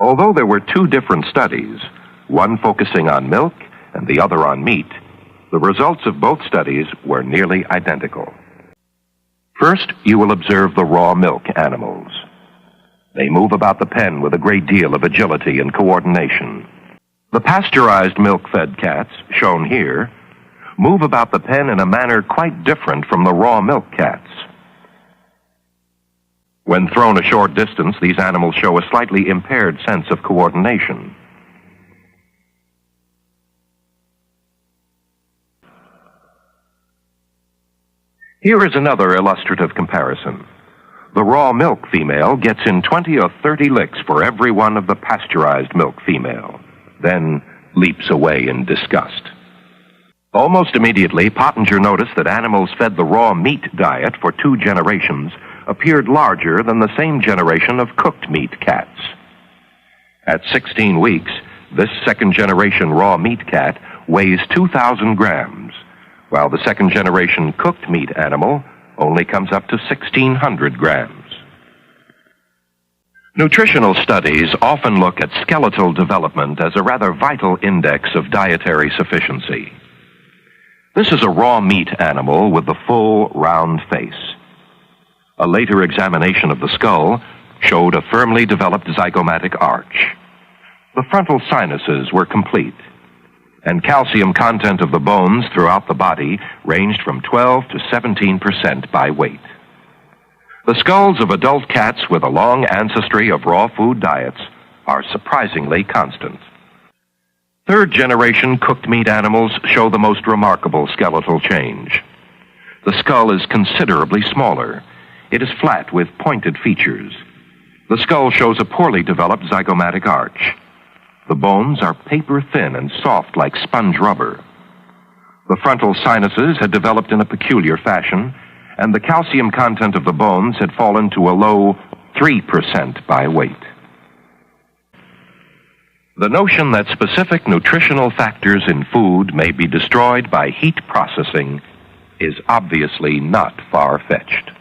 Although there were two different studies, one focusing on milk and the other on meat, the results of both studies were nearly identical. First, you will observe the raw milk animals. They move about the pen with a great deal of agility and coordination. The pasteurized milk-fed cats, shown here, move about the pen in a manner quite different from the raw milk cats. When thrown a short distance, these animals show a slightly impaired sense of coordination. Here is another illustrative comparison. The raw milk female gets in 20 or 30 licks for every one of the pasteurized milk female, then leaps away in disgust. Almost immediately, Pottenger noticed that animals fed the raw meat diet for 2 generations appeared larger than the same generation of cooked meat cats. At 16 weeks, this second-generation raw meat cat weighs 2,000 grams, while the second-generation cooked meat animal only comes up to 1,600 grams. Nutritional studies often look at skeletal development as a rather vital index of dietary sufficiency. This is a raw meat animal with the full, round face. A later examination of the skull showed a firmly developed zygomatic arch. The frontal sinuses were complete, and calcium content of the bones throughout the body ranged from 12 to 17% by weight. The skulls of adult cats with a long ancestry of raw food diets are surprisingly constant. Third-generation cooked meat animals show the most remarkable skeletal change. The skull is considerably smaller. It is flat with pointed features. The skull shows a poorly developed zygomatic arch. The bones are paper-thin and soft like sponge rubber. The frontal sinuses had developed in a peculiar fashion, and the calcium content of the bones had fallen to a low 3% by weight. The notion that specific nutritional factors in food may be destroyed by heat processing is obviously not far-fetched.